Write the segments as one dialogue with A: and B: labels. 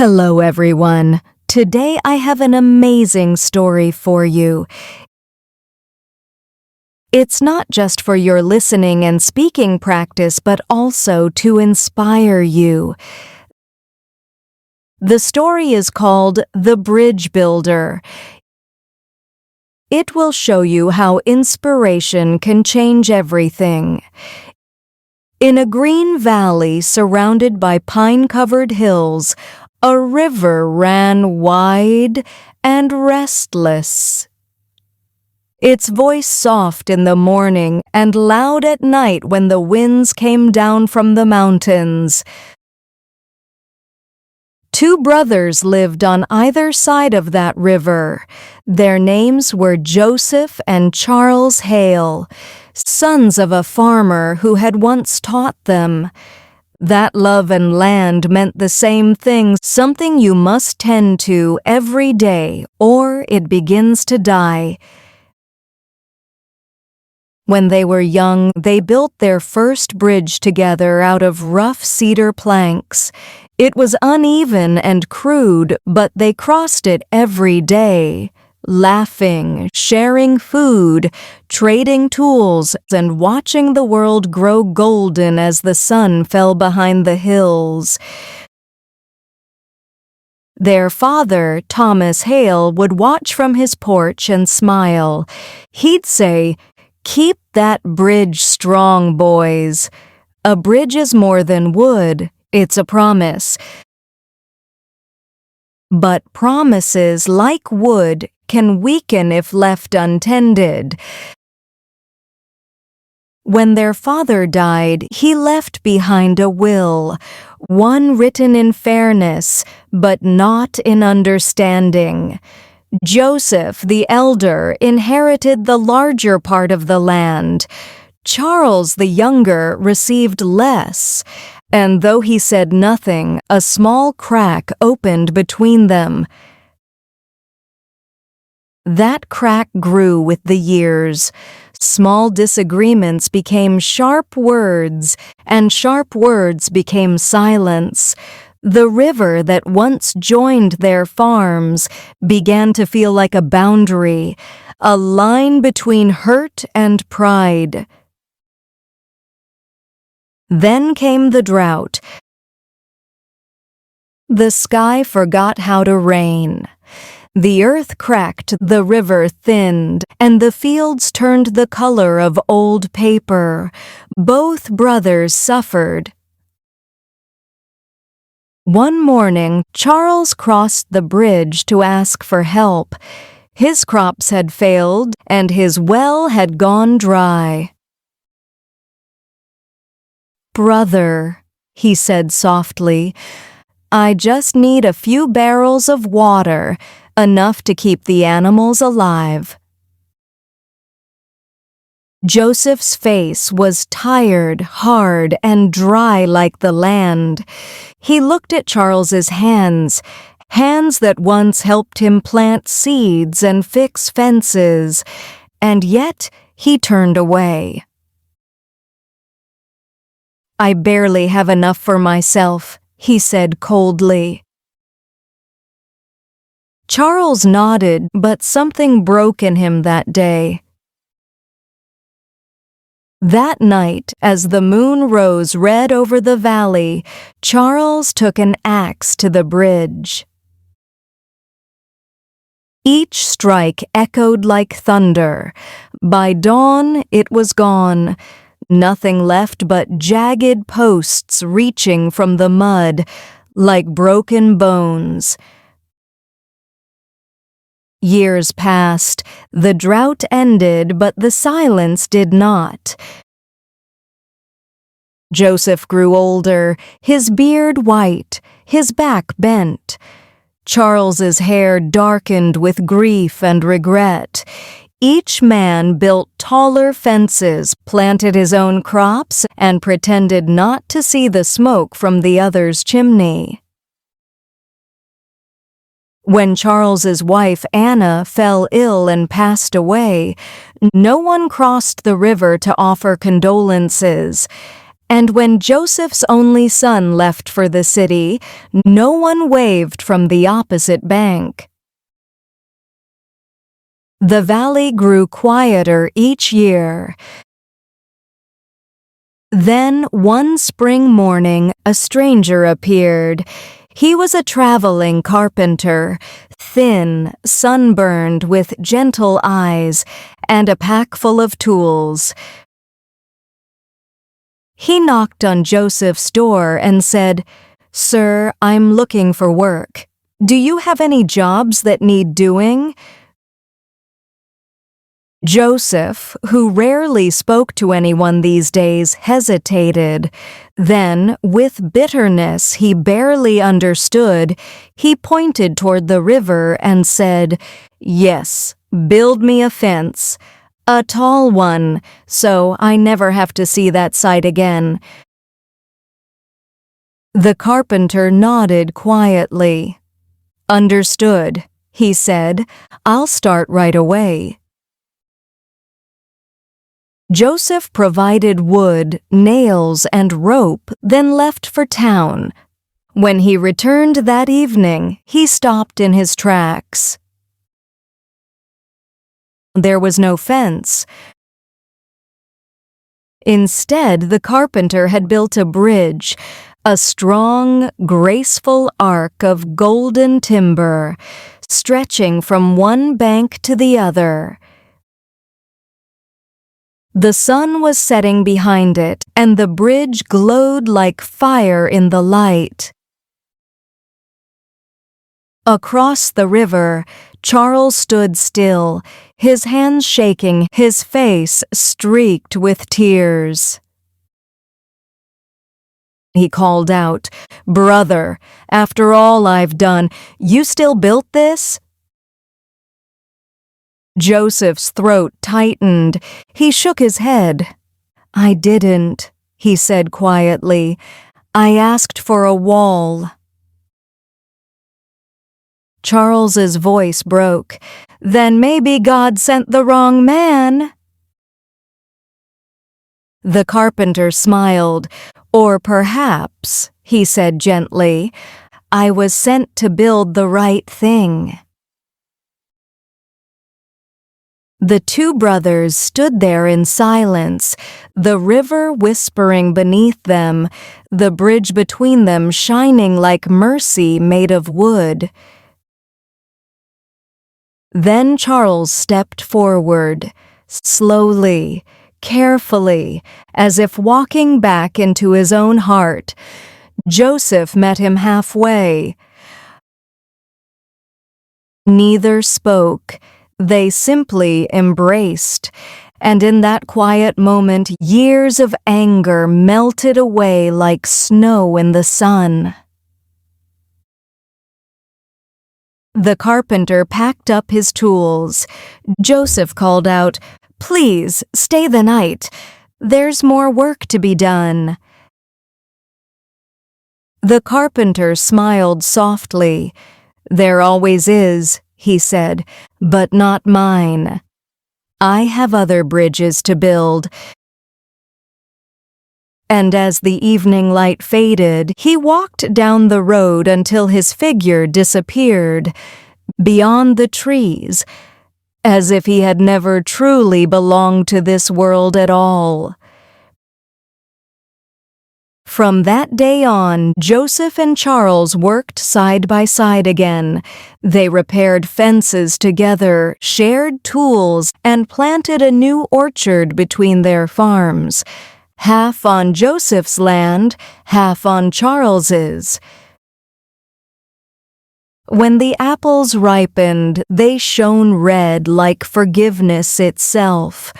A: Hello, everyone. Today I have an amazing story for you. It's not just for your listening and speaking practice, but also to inspire you. The story is called The Bridge Builder. It will show you how inspiration can change everything. In a green valley surrounded by pine-covered hills, a river ran wide and restless. Its voice soft in the morning and loud at night when the winds came down from the mountains. Two brothers lived on either side of that river. Their names were Joseph and Charles Hale, sons of a farmer who had once taught them. That love and land meant the same thing, something you must tend to every day, or it begins to die. When they were young, they built their first bridge together out of rough cedar planks. It was uneven and crude, but they crossed it every day, laughing, sharing food, trading tools, and watching the world grow golden as the sun fell behind the hills. Their father, Thomas Hale, would watch from his porch and smile. He'd say, "Keep that bridge strong, boys. A bridge is more than wood, it's a promise. But promises, like wood, can weaken if left untended." When their father died, he left behind a will, one written in fairness, but not in understanding. Joseph, the elder, inherited the larger part of the land. Charles, the younger, received less, and though he said nothing, a small crack opened between them. That crack grew with the years. Small disagreements became sharp words, and sharp words became silence. The river that once joined their farms began to feel like a boundary, a line between hurt and pride. Then came the drought. The sky forgot how to rain. The earth cracked, the river thinned, and the fields turned the color of old paper. Both brothers suffered. One morning, Charles crossed the bridge to ask for help. His crops had failed, and his well had gone dry. "Brother," he said softly, "I just need a few barrels of water, enough to keep the animals alive." Joseph's face was tired, hard, and dry like the land. He looked at Charles's hands, hands that once helped him plant seeds and fix fences, and yet he turned away. "I barely have enough for myself," he said coldly. Charles nodded, but something broke in him that day. That night, as the moon rose red over the valley, Charles took an axe to the bridge. Each strike echoed like thunder. By dawn, it was gone. Nothing left but jagged posts reaching from the mud, like broken bones. Years passed, the drought ended, but the silence did not. Joseph grew older, his beard white, his back bent. Charles's hair darkened with grief and regret. Each man built taller fences, planted his own crops, and pretended not to see the smoke from the other's chimney. When Charles's wife Anna fell ill and passed away, no one crossed the river to offer condolences, And when Joseph's only son left for the city, no one waved from the opposite bank. The valley grew quieter each year. Then, one spring morning, a stranger appeared. He was a traveling carpenter, thin, sunburned, with gentle eyes, and a pack full of tools. He knocked on Joseph's door and said, "Sir, I'm looking for work. Do you have any jobs that need doing?" Joseph, who rarely spoke to anyone these days, hesitated. Then, with bitterness he barely understood, he pointed toward the river and said, "Yes, build me a fence. A tall one, so I never have to see that sight again." The carpenter nodded quietly. "Understood," he said. "I'll start right away." Joseph provided wood, nails, and rope, then left for town. When he returned that evening, he stopped in his tracks. There was no fence. Instead, the carpenter had built a bridge, a strong, graceful arc of golden timber, stretching from one bank to the other. The sun was setting behind it, and the bridge glowed like fire in the light. Across the river, Charles stood still, his hands shaking, his face streaked with tears. He called out, "Brother, after all I've done, you still built this?" Joseph's throat tightened. He shook his head. "I didn't," he said quietly. "I asked for a wall." Charles's voice broke. "Then maybe God sent the wrong man." The carpenter smiled. "Or perhaps," he said gently, "I was sent to build the right thing." The two brothers stood there in silence, the river whispering beneath them, the bridge between them shining like mercy made of wood. Then Charles stepped forward, slowly, carefully, as if walking back into his own heart. Joseph met him halfway. Neither spoke. They simply embraced. And in that quiet moment, years of anger melted away like snow in the sun. The carpenter packed up his tools. Joseph called out, "Please, stay the night. There's more work to be done." The carpenter smiled softly. "There always is," he said, "but not mine. I have other bridges to build." And as the evening light faded, he walked down the road until his figure disappeared beyond the trees, as if he had never truly belonged to this world at all. From that day on, Joseph and Charles worked side by side again. They repaired fences together, shared tools, and planted a new orchard between their farms. Half on Joseph's land, half on Charles's. When the apples ripened, they shone red like forgiveness itself.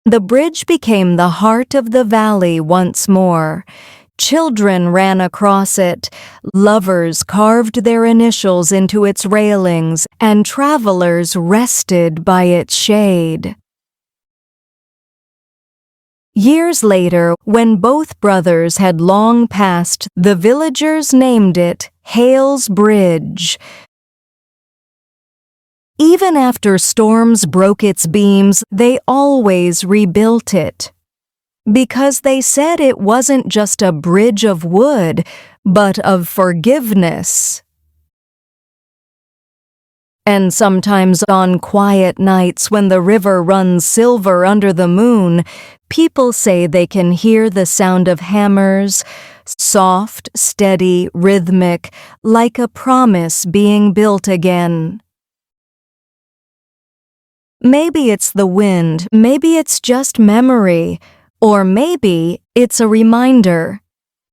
A: The bridge became the heart of the valley once more. Children ran across it, lovers carved their initials into its railings, and travelers rested by its shade. Years later, when both brothers had long passed, the villagers named it Hale's Bridge. Even after storms broke its beams, they always rebuilt it. because they said it wasn't just a bridge of wood, but of forgiveness. And sometimes on quiet nights when the river runs silver under the moon, people say they can hear the sound of hammers, soft, steady, rhythmic, like a promise being built again. Maybe it's the wind, maybe it's just memory, or maybe it's a reminder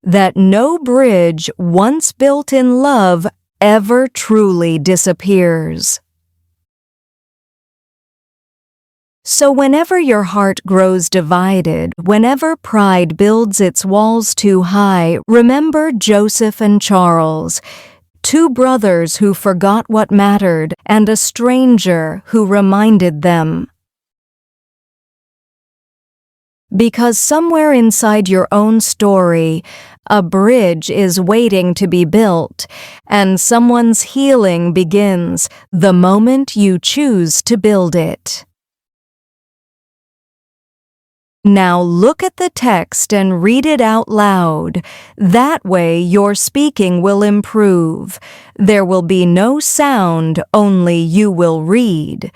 A: that no bridge once built in love ever truly disappears. So whenever your heart grows divided, whenever pride builds its walls too high, remember Joseph and Charles, two brothers who forgot what mattered and a stranger who reminded them. Because somewhere inside your own story, a bridge is waiting to be built, and someone's healing begins the moment you choose to build it. Now look at the text and read it out loud. That way your speaking will improve. There will be no sound, only you will read.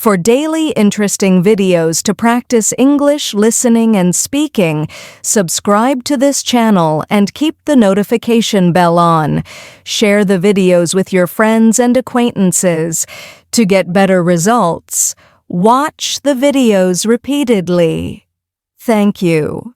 A: For daily interesting videos to practice English listening and speaking, subscribe to this channel and keep the notification bell on. Share the videos with your friends and acquaintances. To get better results, watch the videos repeatedly. Thank you.